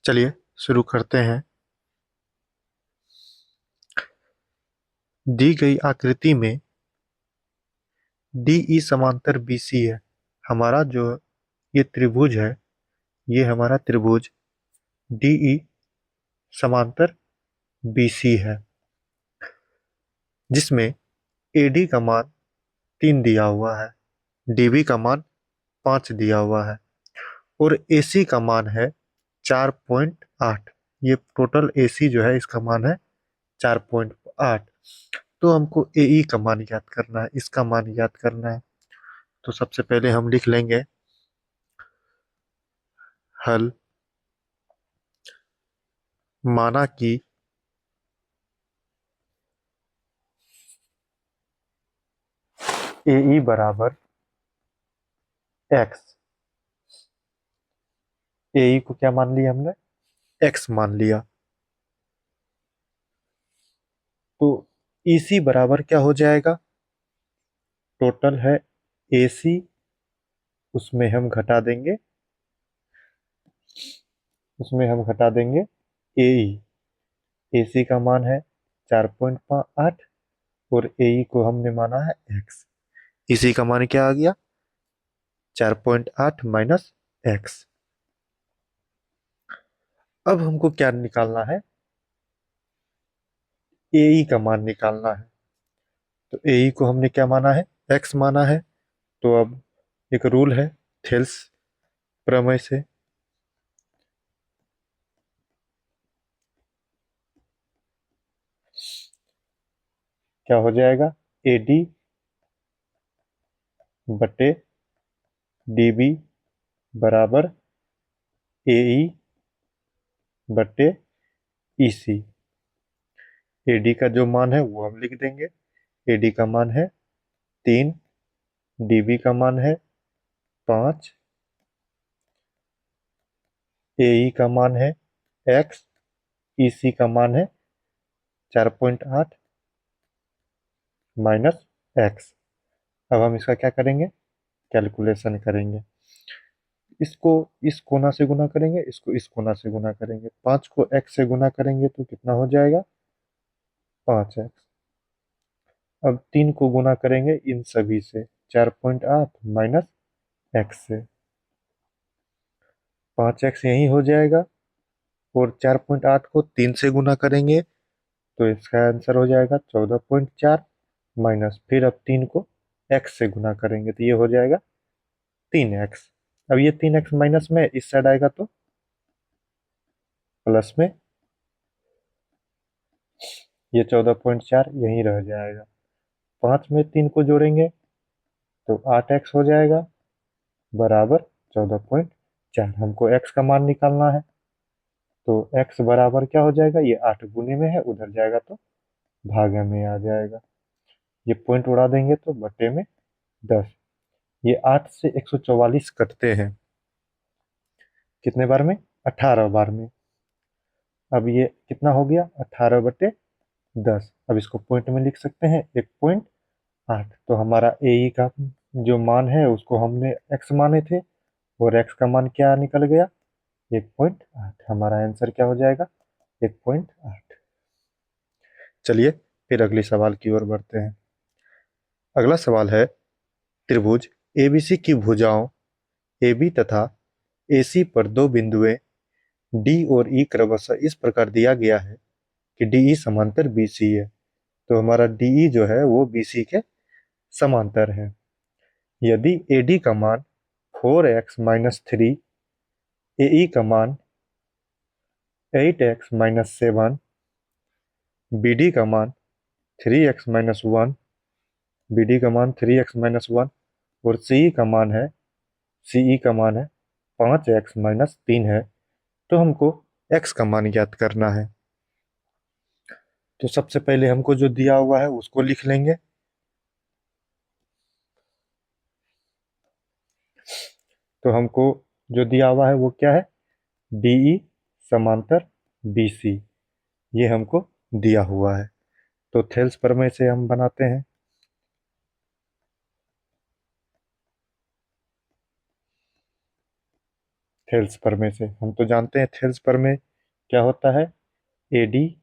चलिए शुरू करते हैं। दी गई आकृति में DE समांतर BC है। हमारा जो ये त्रिभुज है, ये हमारा त्रिभुज DE समांतर BC है, जिसमें AD का मान 3 दिया हुआ है, DB का मान 5 दिया हुआ है और AC का मान है 4.8। ये टोटल AC जो है इसका मान है 4.8। तो हमको AE का मान याद करना है, इसका मान याद करना है। तो सबसे पहले हम लिख लेंगे हल। माना कि AE बराबर x। AE को क्या मान लिया हमने? x मान लिया। तो EC बराबर क्या हो जाएगा? टोटल है AC, उसमें हम घटा देंगे AE। AC का मान है 4.8 और AE को हमने माना है x। इसी का मान क्या आ गया? 4.8 माइनस x। अब हमको क्या निकालना है? AE का मान निकालना है। तो AE को हमने क्या माना है? x माना है। तो अब एक रूल है थेल्स प्रमेय से, क्या हो जाएगा? AD बटे DB बराबर AE बटे EC। AD का जो मान है वो हम लिख देंगे। AD का मान है 3, DB का मान है 5, AE का मान है x, EC का मान है 4.8 माइनस x। अब हम इसका क्या करेंगे? कैलकुलेशन करेंगे। इसको इस कोना से गुना करेंगे, इसको इस कोना से गुना करेंगे। 5 को x से गुना करेंगे तो कितना हो जाएगा? 5x। अब 3 को गुना करेंगे इन सभी से, 4.8 माइनस x से, 5x यही हो जाएगा। और 4.8 को 3 से गुना करेंगे तो इसका आंसर हो जाएगा 14.4 माइनस, फिर अब 3 को x से गुना करेंगे तो ये हो जाएगा 3x। अब ये 3x माइनस में इस साइड आएगा तो प्लस में, ये 14.4 यहीं रह जाएगा। 5 में 3 को जोड़ेंगे तो 8x हो जाएगा बराबर 14.4। हमको x का मान निकालना है। तो x बराबर क्या हो जाएगा? ये 8 गुने में है, उधर जाएगा तो भागे में आ जाएगा। ये पॉइंट उड़ा देंगे तो बटे में 10। ये 8 से 144 कटते हैं कितने बार में? 18 बार में। अब ये कितना हो गया? 18/10। अब इसको पॉइंट में लिख सकते हैं, 1.8। तो हमारा AE का जो मान है उसको हमने x माने थे और x का मान क्या निकल गया? 1.8। हमारा आंसर क्या हो जाएगा? 1.8। चलिए फिर अगले सवाल की ओर बढ़ते हैं। अगला सवाल है, त्रिभुज ABC की भुजाओं AB तथा AC पर दो बिंदुएं D और E क्रमशः इस प्रकार दिया गया है कि DE समांतर BC है। तो हमारा DE जो है वो BC के समांतर है। यदि AD का मान 4x माइनस 3, AE का मान 8x माइनस 7, BD का मान 3x माइनस 1, BD का मान 3x माइनस 1 और CE का मान है 5x माइनस 3 है, तो हमको x का मान ज्ञात करना है। तो सबसे पहले हमको जो दिया हुआ है उसको लिख लेंगे। तो हमको जो दिया हुआ है वो क्या है? DE समांतर BC, ये हमको दिया हुआ है। तो थेल्स प्रमेय से हम बनाते हैं। थेल्स पर में से। हम तो जानते हैं थेल्स पर में क्या होता है, AD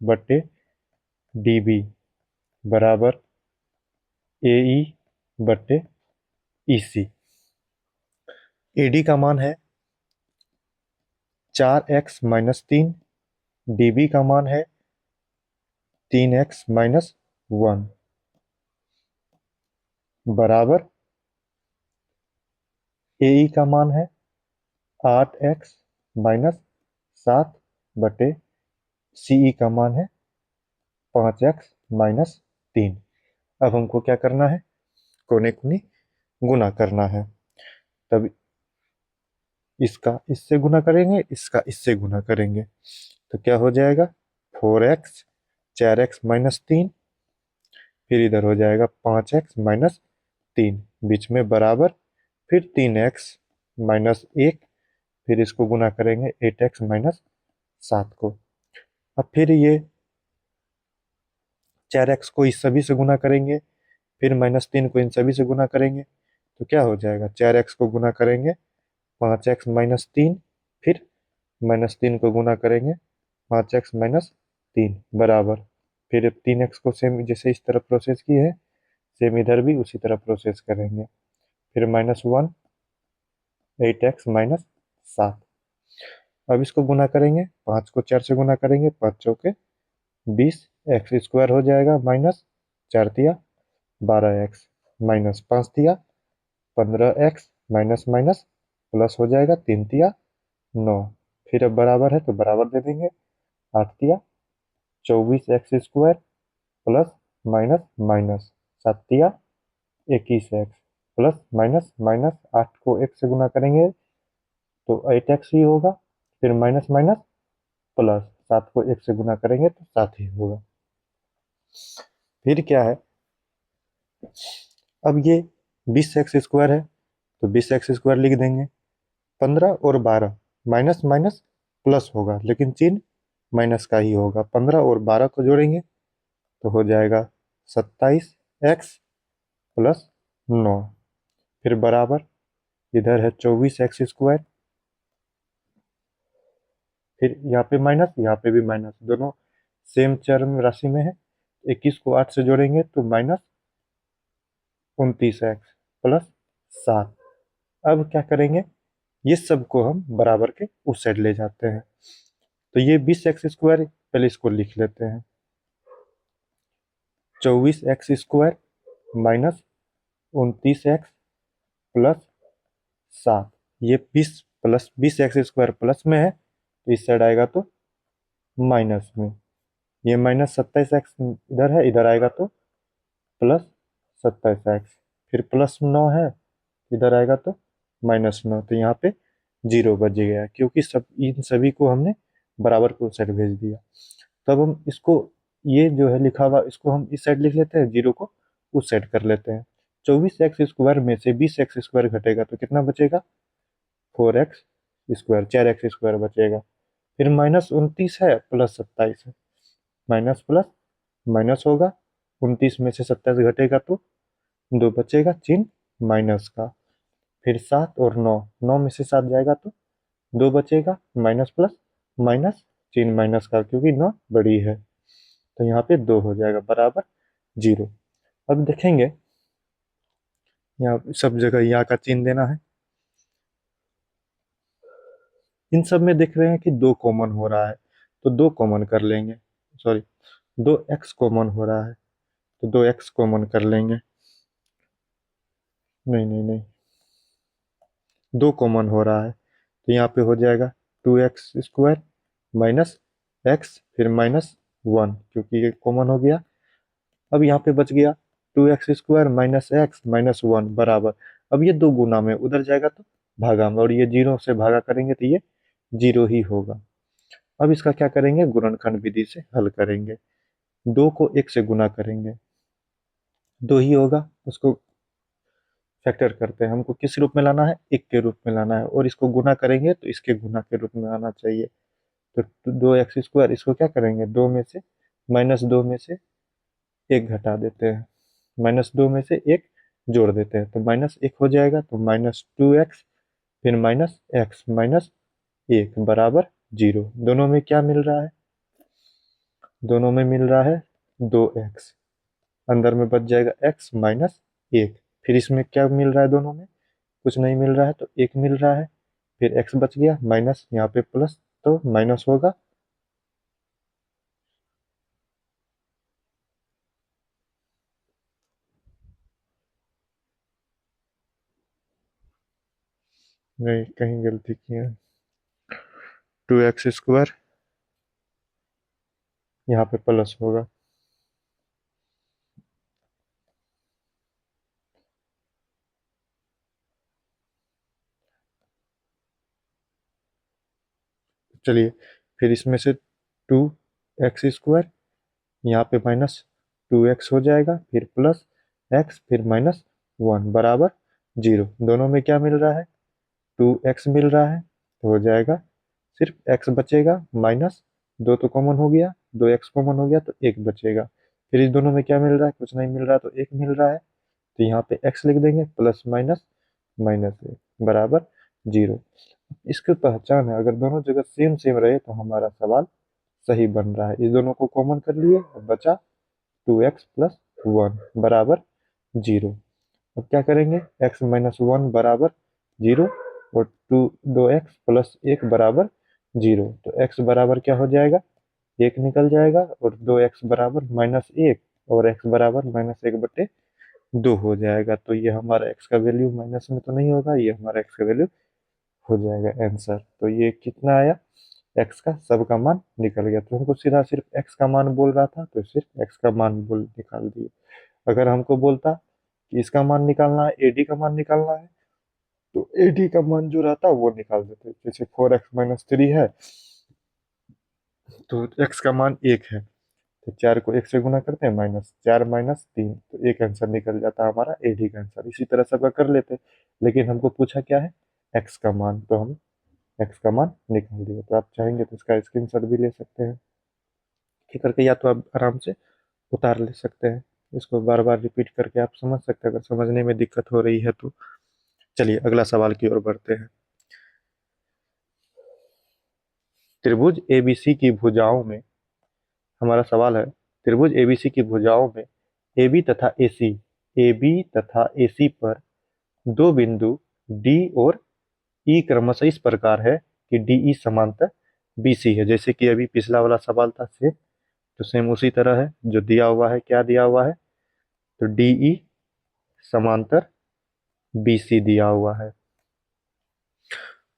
बटे DB बराबर AE बटे EC। AD का मान है 4x-3, DB का मान है 3x-1 बराबर AE का मान है 8x-7 बटे CE का मान है 5x-3। अब हमको क्या करना है, कोने कोनी गुना करना है। तब इसका इससे गुना करेंगे, इसका इससे गुना करेंगे, तो क्या हो जाएगा 4x, 4x-3, फिर इधर हो जाएगा 5x-3, बीच में बराबर, फिर 3x-1, फिर इसको गुना करेंगे 8x-7 को। अब फिर ये 4x को इस सभी से गुना करेंगे, फिर -3 को इन सभी से गुना करेंगे, तो क्या हो जाएगा 4x को गुना करेंगे 5x-3, फिर -3 को गुना करेंगे 5x-3 बराबर, फिर 3x को सेम जैसे इस तरफ प्रोसेस की है, सेम इधर भी उसी तरह प्रोसेस करेंगे, फिर -1, 8x-7। अब इसको गुना करेंगे, 5 को 4 से गुना करेंगे, 5 चौके 20, एक्स स्क्वायर हो जाएगा माइनस 4 तिया 12x माइनस 5 तिया 15x माइनस माइनस प्लस हो जाएगा 3 तिया 9, फिर अब बराबर है तो बराबर दे देंगे, 8 तिया 24x² प्लस माइनस माइनस 7 तिया 21x प्लस माइनस माइनस 8 को 1 से गुना करेंगे तो 8x ही होगा, फिर माइनस माइनस प्लस 7 को 1 से गुना करेंगे तो 7 ही होगा। फिर क्या है, अब ये 20x² है तो 20x² लिख देंगे, 15 और 12 माइनस माइनस प्लस होगा लेकिन चिन्ह माइनस का ही होगा, 15 और 12 को जोड़ेंगे तो हो जाएगा 27x प्लस 9, फिर बराबर इधर है 24x², फिर यहाँ पे माइनस यहाँ पे भी माइनस, दोनों सेम चरम राशि में है, 21 को 8 से जोड़ेंगे तो माइनस 29x प्लस 7। अब क्या करेंगे, ये सब को हम बराबर के उस साइड ले जाते हैं, तो ये 20x² पहले इसको लिख लेते हैं, 24x² माइनस 29x प्लस 7, ये 20 प्लस 20x² प्लस में है तो इस साइड आएगा तो माइनस में, ये माइनस 27x इधर है, इधर आएगा तो प्लस 27x, फिर प्लस 9 है, इधर आएगा तो -9, तो यहाँ पे 0 बच गया क्योंकि सब इन सभी को हमने बराबर को उस साइड भेज दिया। तब हम इसको, ये जो है लिखा हुआ इसको हम इस साइड लिख लेते हैं, 0 को उस साइड कर लेते हैं। 24x² में से 20x² घटेगा तो कितना बचेगा, 4x², 4x² बचेगा, फिर -29 है प्लस 27 है, माइनस प्लस माइनस होगा, 29 में से 27 घटेगा तो 2 बचेगा चिन्ह माइनस का, फिर 7 और 9, 9 में से 7 जाएगा तो 2 बचेगा, माइनस प्लस माइनस चिन्ह माइनस का क्योंकि 9 बड़ी है, तो यहाँ पे 2 हो जाएगा बराबर 0। अब देखेंगे यहाँ सब जगह यहाँ का चिन्ह देना है, इन सब में देख रहे हैं कि 2 कॉमन हो रहा है तो 2 कॉमन कर लेंगे, सॉरी 2x कॉमन हो रहा है तो 2x कॉमन कर लेंगे, नहीं नहीं नहीं 2 कॉमन हो रहा है तो यहाँ पे हो जाएगा 2x² माइनस x फिर -1 क्योंकि ये कॉमन हो गया। अब यहाँ पे बच गया 2x² माइनस x -1 बराबर, अब ये 2 गुना में उधर जाएगा तो भागा में, और ये 0 से भागा करेंगे तो ये 0 ही होगा। अब इसका क्या करेंगे, गुणनखंड विधि से हल करेंगे, 2 को 1 से गुना करेंगे 2 ही होगा, उसको फैक्टर करते हैं, हमको किस रूप में लाना है, 1 के रूप में लाना है, और इसको गुना करेंगे तो इसके गुना के रूप में आना चाहिए, तो 2x², इसको क्या करेंगे 2 में से -2 में से 1 घटा देते हैं, -2 में से 1 जोड़ देते हैं तो -1 हो जाएगा, तो -2x फिर माइनस एक्स माइनस 1 बराबर 0। दोनों में क्या मिल रहा है? दोनों में मिल रहा है 2x। अंदर में बच जाएगा x माइनस 1। फिर इसमें क्या मिल रहा है? दोनों में कुछ नहीं मिल रहा है तो 1 मिल रहा है। फिर x बच गया माइनस, यहाँ पे प्लस तो माइनस होगा। नहीं, कहीं गलती की है। 2x² यहाँ पे प्लस होगा। चलिए, फिर इसमें से 2x², यहाँ पे माइनस 2x हो जाएगा, फिर प्लस x, फिर माइनस 1 बराबर 0। दोनों में क्या मिल रहा है? 2x मिल रहा है, तो हो जाएगा सिर्फ x बचेगा माइनस 2 तो कॉमन हो गया, 2x कॉमन हो गया तो 1 बचेगा। फिर इस दोनों में क्या मिल रहा है? कुछ नहीं मिल रहा तो 1 मिल रहा है, तो यहाँ पे x लिख देंगे प्लस माइनस माइनस 1 बराबर 0। इसकी पहचान है, अगर दोनों जगह सेम सेम रहे तो हमारा सवाल सही बन रहा है। इस दोनों को कॉमन कर लिए, अब बचा 2x प्लस 1 बराबर 0। अब क्या करेंगे? x माइनस 1 बराबर 0 और 2x प्लस 1 बराबर 0। तो x बराबर क्या हो जाएगा? 1 निकल जाएगा, और 2x बराबर माइनस 1 और x बराबर माइनस 1/2 हो जाएगा। तो ये हमारा x का वैल्यू माइनस में तो नहीं होगा, ये हमारा x का वैल्यू हो जाएगा आंसर। तो ये कितना आया? x का सब का मान निकल गया। तो हमको सीधा सिर्फ x का मान बोल रहा था, तो सिर्फ x का मान बोल निकाल दिए। अगर हमको बोलता कि इसका मान निकालना है, एडी का मान निकालना है, तो एडी का मान जो रहता वो निकाल देते। जैसे 4x-3 है, तो x का मान 1 है, तो 4 को 1 से गुना करते हैं, -4 - 3, तो एक आंसर निकल जाता है हमारा एडी का आंसर। इसी तरह सबका कर लेते, लेकिन हमको पूछा क्या है? x का मान, तो हम x का मान निकाल दिए। तो आप चाहेंगे तो इसका स्क्रीनशॉट भी ले सकते हैं ये करके, या तो आप आराम से उतार ले सकते हैं। इसको बार बार रिपीट करके आप समझ सकते हैं, अगर समझने में दिक्कत हो रही है तो। चलिए अगला सवाल की ओर बढ़ते हैं। त्रिभुज एबीसी की भुजाओं में, हमारा सवाल है, त्रिभुज एबीसी की भुजाओं में ए बी तथा एसी पर दो बिंदु डी और ई क्रमशः इस प्रकार है कि डी ई समांतर बीसी है। जैसे कि अभी पिछला वाला सवाल था सेम, तो सेम उसी तरह है। जो दिया हुआ है, क्या दिया हुआ है? तो डी ई समांतर बीसी दिया हुआ है।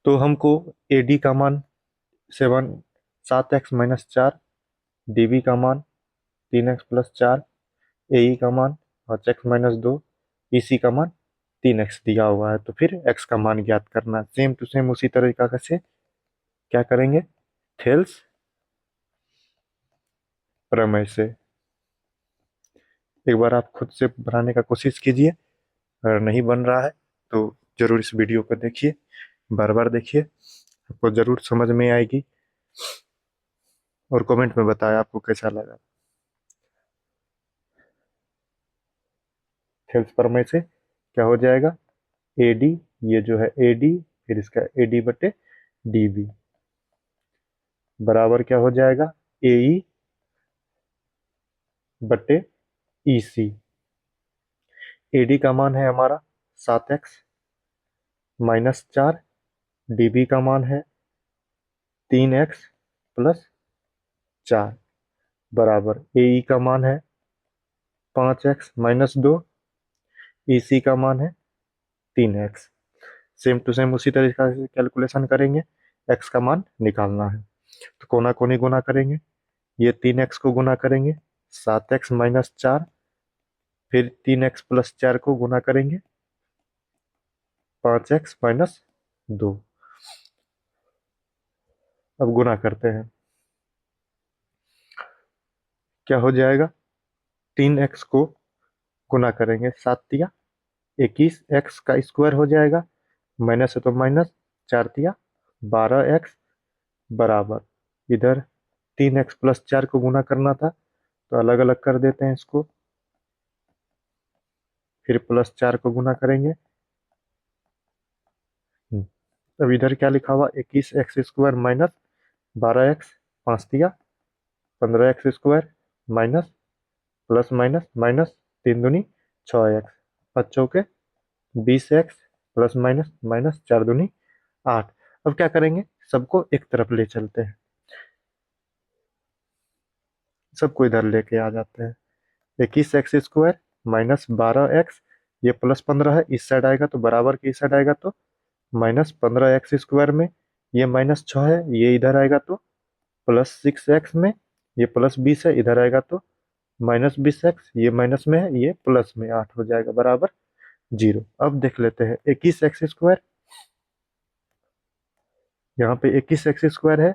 तो हमको ए डी का मान 7x - 4, डी बी का मान 3x + 4, ए ई का मान 5x - 2, ई सी का मान 3x दिया हुआ है। तो फिर x का मान ज्ञात करना। सेम टू सेम उसी तरीका से क्या करेंगे? थेल्स प्रमेय से एक बार आप खुद से बनाने का कोशिश कीजिए। अगर नहीं बन रहा है तो जरूर इस वीडियो को देखिए, बार बार देखिए, आपको जरूर समझ में आएगी। और कमेंट में बताएं आपको कैसा लगा। थेल्स प्रमेय से क्या हो जाएगा? ए डी, ये जो है ए डी, फिर इसका ए डी बटे डी बी बराबर क्या हो जाएगा? ए ई बटे ई सी। ए डी का मान है हमारा 7x - 4, डी बी का मान है 3x + 4 बराबर ए ई का मान है 5x - 2, ई सी का मान है 3x। सेम टू सेम उसी तरीके से कैलकुलेशन करेंगे, x का मान निकालना है। तो कोना कोनी गुना करेंगे, ये 3x को गुना करेंगे 7x - 4, फिर 3x + 4 को गुना करेंगे 5x - 2। अब गुना करते हैं, क्या हो जाएगा? 3x को गुना करेंगे 7×3 = 21, x का स्क्वायर हो जाएगा, माइनस है तो माइनस, 4×3 = 12x बराबर, इधर 3x + 4 को गुना करना था तो अलग अलग कर देते हैं इसको, फिर +4 को गुना करेंगे। अब इधर क्या लिखा हुआ, 21x² माइनस 12x, 5 दिया 15x² minus plus minus minus 3 दूनी 6x, 5 चौके 20x प्लस माइनस माइनस 4 दूनी 8। अब क्या करेंगे, सबको एक तरफ ले चलते हैं, सबको इधर लेके आ जाते हैं। 21x² माइनस 12x, ये प्लस 15 है, इस साइड आएगा तो बराबर के इस साइड आएगा तो माइनस 15x² में ये माइनस 6 है, ये इधर आएगा तो प्लस 6x में, ये प्लस 20 है, इधर आएगा तो माइनस 20x, ये माइनस में है, ये प्लस में 8 हो जाएगा बराबर 0। अब देख लेते हैं 21x², यहाँ पे 21x² है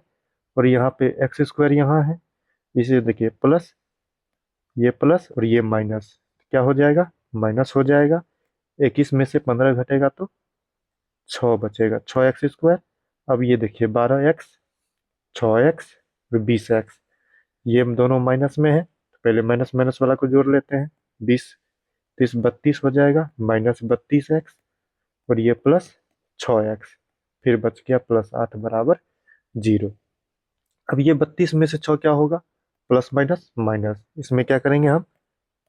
और यहाँ पे x² यहाँ है, इसे देखिए प्लस, ये प्लस और ये माइनस, क्या हो जाएगा, माइनस हो जाएगा। 21 में से 15 घटेगा तो 6 बचेगा, 6x²। अब ये देखिए 12x, 6x और 20x, ये दोनों माइनस में है तो पहले माइनस माइनस वाला को जोड़ लेते हैं। 20 30 32 हो जाएगा, माइनस 32x और ये प्लस 6x, फिर बच गया प्लस 8 बराबर 0। अब ये 32 में से 6 क्या होगा, प्लस माइनस माइनस, इसमें क्या करेंगे हम,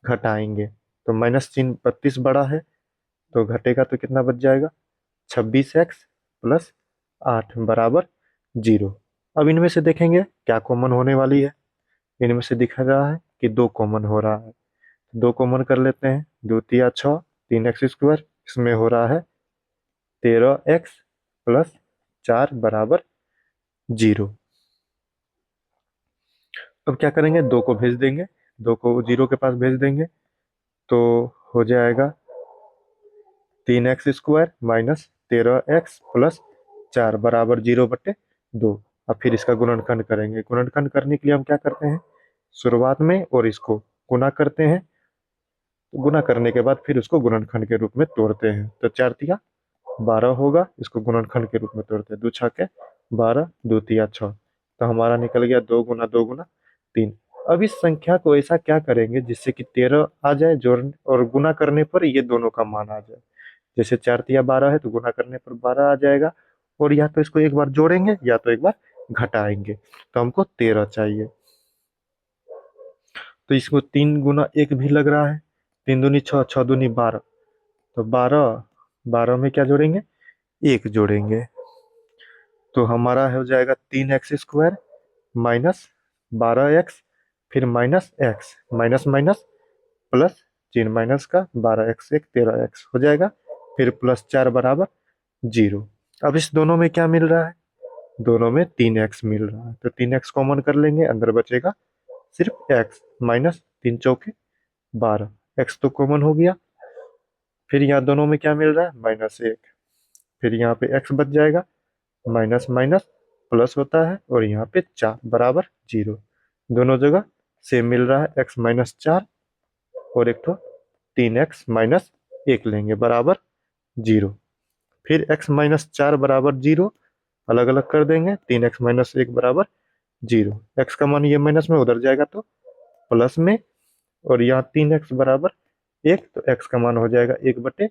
घटाएंगे, तो माइनस चिन्ह 32 बड़ा है तो घटेगा तो कितना बच जाएगा, 26x प्लस 8 बराबर 0। अब इनमें से देखेंगे क्या कॉमन होने वाली है, इनमें से दिख रहा है कि 2 कॉमन हो रहा है, 2 कॉमन कर लेते हैं, 2 तिया 6, 3x², इसमें हो रहा है 13x प्लस 4 बराबर 0। अब क्या करेंगे, 2 को भेज देंगे, 2 को 0 के पास भेज देंगे तो हो जाएगा 3x² माइनस 13x प्लस 4 बराबर 0/2। अब फिर इसका गुणनखंड करेंगे, गुणनखंड करने के लिए हम क्या करते हैं, शुरुआत में और इसको गुना करते हैं, गुना करने के बाद फिर उसको गुणनखंड के रूप में तोड़ते हैं, तो 4 तिया 12 होगा, इसको गुणनखंड के रूप में तोड़ते हैं, 2 छके 12, 2 तिया 6, तो हमारा निकल गया 2 गुना 2 गुना 3। अब इस संख्या को ऐसा क्या करेंगे जिससे कि 13 आ जाए जोड़ने और गुना करने पर ये दोनों का मान आ जाए। जैसे 4 तिया 12 है तो गुना करने पर 12 आ जाएगा, और या तो इसको एक बार जोड़ेंगे या तो एक बार घटाएंगे, तो हमको 13 चाहिए। तो इसको 3 गुना 1 भी लग रहा है, 3 दूनी 6, 6 दूनी 12, तो 12, 12 में क्या जोड़ेंगे, 1 जोड़ेंगे, तो हमारा हो जाएगा 3x² माइनस 12x, फिर minus x, minus minus plus, चिन्ह माइनस का, 12x 1 13x हो जाएगा, फिर प्लस 4 बराबर 0। अब इस दोनों में क्या मिल रहा है, दोनों में 3x मिल रहा है, तो 3x कॉमन कर लेंगे, अंदर बचेगा सिर्फ x, माइनस 3 चौके 12, x तो कॉमन हो गया। फिर यहाँ दोनों में क्या मिल रहा है, -1, फिर यहाँ पे x बच जाएगा, माइनस माइनस प्लस होता है और यहाँ पे 4 बराबर 0, दोनों जगह सेम मिल रहा है, x -4 और एक तो 3x -1 लेंगे बराबर 0। फिर x -4 बराबर 0 अलग अलग कर देंगे, 3x -1 बराबर 0, x का मान ये माइनस में उधर जाएगा तो प्लस में, और यहाँ 3x बराबर 1, तो x का मान हो जाएगा 1/3,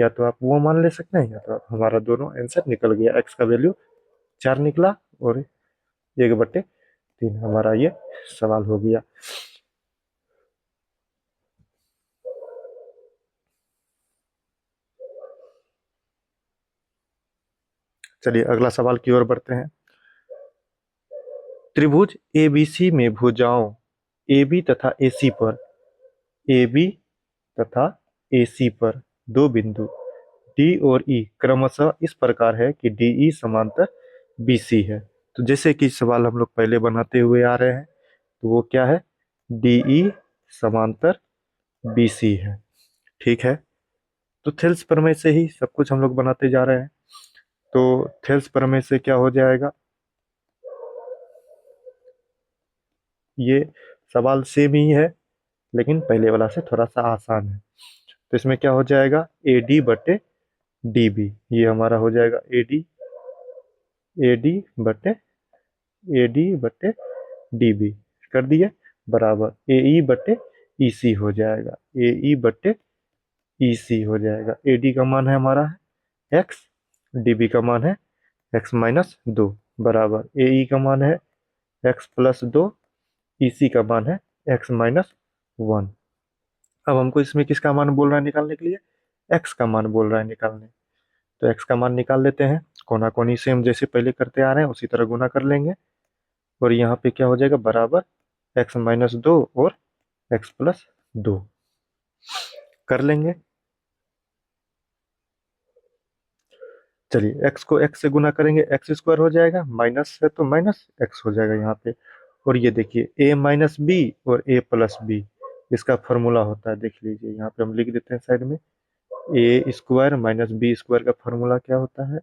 या तो आप वो मान ले सकते हैं या तो आप, हमारा दोनों आंसर निकल गया, x का वैल्यू 4 निकला और 1/3 हमारा ये सवाल हो गया। चलिए अगला सवाल की ओर बढ़ते हैं। त्रिभुज ABC में भुजाओं AB तथा AC पर, AB तथा AC पर 2 बिंदु D और E क्रमशः इस प्रकार है कि DE समांतर BC है। तो जैसे कि सवाल हम लोग पहले बनाते हुए आ रहे हैं, तो वो क्या है, DE समांतर BC है, ठीक है। तो थेल्स प्रमेय से ही सब कुछ हम लोग बनाते जा रहे हैं, तो थेल्स प्रमेय से क्या हो जाएगा, ये सवाल सेम ही है लेकिन पहले वाला से थोड़ा सा आसान है। तो इसमें क्या हो जाएगा, AD/DB, ये हमारा हो जाएगा AD/DB कर दिए, बराबर AE/EC हो जाएगा, AE/EC हो जाएगा। AD का मान है हमारा x डी बी का मान है एक्स माइनस 2 बराबर ए ई का मान है एक्स प्लस 2, ई सी का मान है एक्स माइनस 1। अब हमको इसमें किसका मान बोल रहा है निकालने के लिए, एक्स का मान बोल रहा है निकालने। तो एक्स का मान निकाल लेते हैं, कोना कोनी सेम जैसे पहले करते आ रहे हैं उसी तरह गुना कर लेंगे, और यहाँ पे क्या हो जाएगा बराबर एक्स माइनस 2 और एक्स प्लस 2 कर लेंगे। चलिए एक्स को एक्स से गुना करेंगे, एक्स स्क्वायर हो जाएगा, माइनस है तो माइनस एक्स हो जाएगा यहाँ पे। और ये देखिए ए माइनस बी और ए प्लस बी, इसका फॉर्मूला होता है, देख लीजिए यहाँ पे हम लिख देते हैं साइड में, ए स्क्वायर माइनस बी स्क्वायर का फॉर्मूला क्या होता है,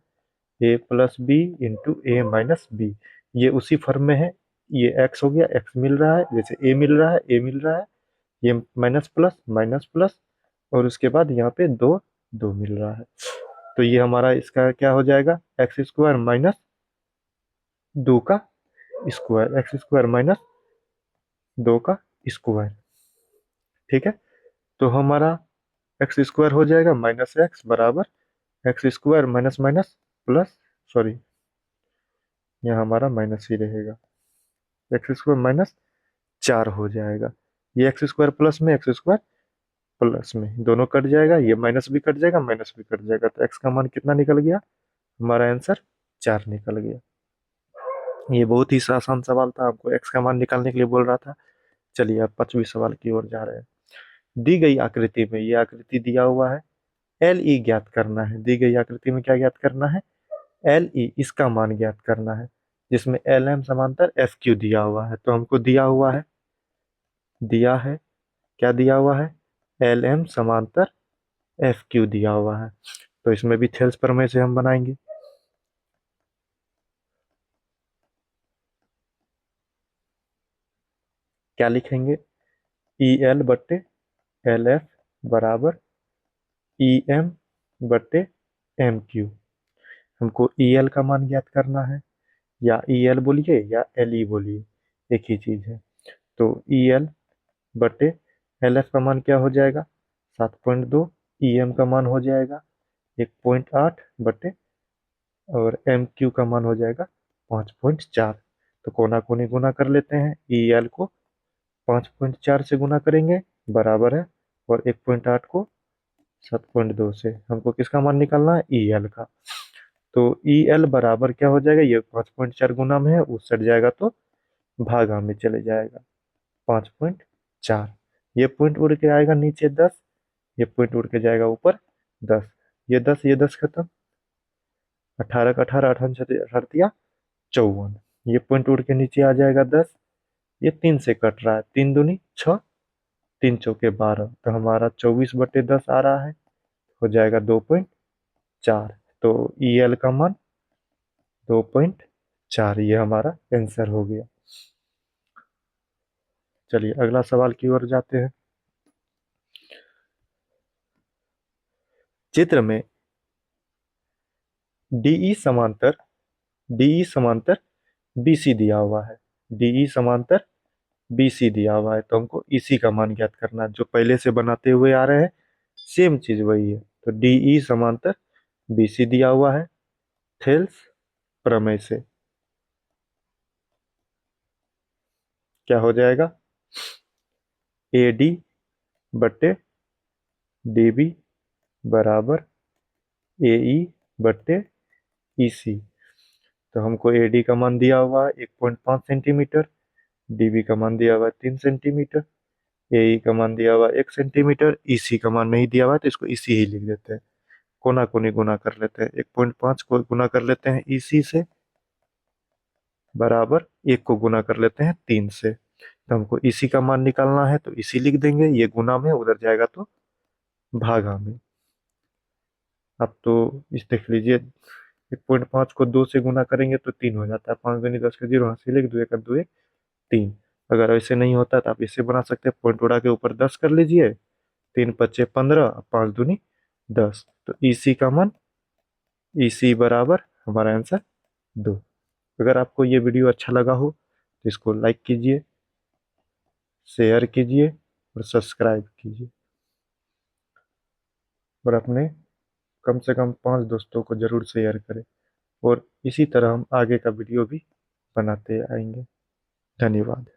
ए प्लस बी इंटू ए माइनस बी। ये उसी फॉर्म में है, ये एक्स हो गया, एक्स मिल रहा है, जैसे ए मिल रहा है ए मिल रहा है, ये माइनस प्लस और उसके बाद यहाँ पे दो दो मिल रहा है। तो ये हमारा इसका क्या हो जाएगा, एक्स स्क्वायर माइनस 2 का स्क्वायर, एक्स स्क्वायर माइनस 2 का स्क्वायर। ठीक है, तो हमारा एक्स स्क्वायर हो जाएगा माइनस एक्स बराबर x square minus minus plus, sorry यहाँ हमारा माइनस ही रहेगा, एक्स स्क्वायर माइनस 4 हो जाएगा। ये एक्स स्क्वायर प्लस में एक्स स्क्वायर प्लस में दोनों कट जाएगा, ये माइनस भी कट जाएगा माइनस भी कट जाएगा, तो एक्स का मान कितना निकल गया, हमारा आंसर 4 निकल गया। ये बहुत ही आसान सवाल था, आपको एक्स का मान निकालने के लिए बोल रहा था। चलिए अब 5वें सवाल की ओर जा रहे हैं। दी गई आकृति में, ये आकृति दिया हुआ है, एल ई ज्ञात करना है। दी गई आकृति में क्या ज्ञात करना है, एल ई, इसका मान ज्ञात करना है, जिसमें एल एम समांतर एफ क्यू दिया हुआ है। तो हमको दिया है क्या दिया हुआ है, एल एम समांतर एफ क्यू दिया हुआ है। तो इसमें भी थेल्स प्रमेय से हम बनाएंगे। क्या लिखेंगे, ई एल बट्टे एल एफ बराबर ई एम बट्टे एम क्यू। हमको ई एल का मान ज्ञात करना है, या ई एल बोलिए या एल ई बोलिए, एक ही चीज है। तो ई एल बटे एल एफ का मान क्या हो जाएगा 7.2, ई एम का मान हो जाएगा 1.8 बटे, और एम क्यू का मान हो जाएगा 5.4। तो कोना कोनी गुना कर लेते हैं, ई एल को 5.4 से गुना करेंगे बराबर है, और 1.8 को 7.2 से। हमको किसका मान निकालना है, ई एल का। तो ई एल बराबर क्या हो जाएगा, ये 5.4 गुना में है, उस सट जाएगा तो भागा में चले जाएगा 5.4। ये पॉइंट उड़ के आएगा नीचे 10, ये पॉइंट उड़ के जाएगा ऊपर 10, ये 10 खत्म, 18 का 18, 18 अठारह 54, ये पॉइंट उड़ के नीचे आ जाएगा 10, ये 3 से कट रहा है, 3 दूनी 6, 3 चौके 12, तो हमारा 24/10 आ रहा है, हो जाएगा 2.4। तो ई एल का मान 2.4, ये हमारा आंसर हो गया। चलिए अगला सवाल की ओर जाते हैं। चित्र में डीई समांतर डीई समांतर बीसी दिया हुआ है, डीई समांतर बीसी दिया हुआ है, तो हमको इसी का मान ज्ञात करना है, जो पहले से बनाते हुए आ रहे हैं सेम चीज वही है। तो डीई समांतर बीसी दिया हुआ है, थेल्स प्रमेय से क्या हो जाएगा, ए डी बट्टे डी बी बराबर ए ई बट्टे ई सी। तो हमको ए डी का मान दिया हुआ है 1.5 सेंटीमीटर, डी बी का मान दिया हुआ है 3 सेंटीमीटर, ए ई का मान दिया हुआ है 1 सेंटीमीटर, ई सी का मान नहीं दिया हुआ है तो इसको इसी ही लिख देते हैं। कोना कोनी गुना कर लेते हैं, 1.5 को गुना कर लेते हैं ई सी से बराबर 1 को गुना कर लेते हैं 3 से। तो हमको इसी का मान निकालना है तो इसी लिख देंगे, ये गुना में उधर जाएगा तो भागा में। अब तो इस देख लीजिए 1.5 को 2 से गुना करेंगे तो 3 हो जाता है, 5 दूनी 10 के 0, हासिल 1 2 1 2 1 3। अगर ऐसे नहीं होता तो आप इसे बना सकते हैं, पॉइंट उड़ा के ऊपर 10 कर लीजिए, 3 × 5 = 15, 5 दूनी 10, तो इसी का मान इसी बराबर हमारा आंसर 2। अगर आपको ये वीडियो अच्छा लगा हो तो इसको लाइक कीजिए, शेयर कीजिए और सब्सक्राइब कीजिए, और अपने कम से कम 5 दोस्तों को ज़रूर शेयर करें, और इसी तरह हम आगे का वीडियो भी बनाते आएंगे। धन्यवाद।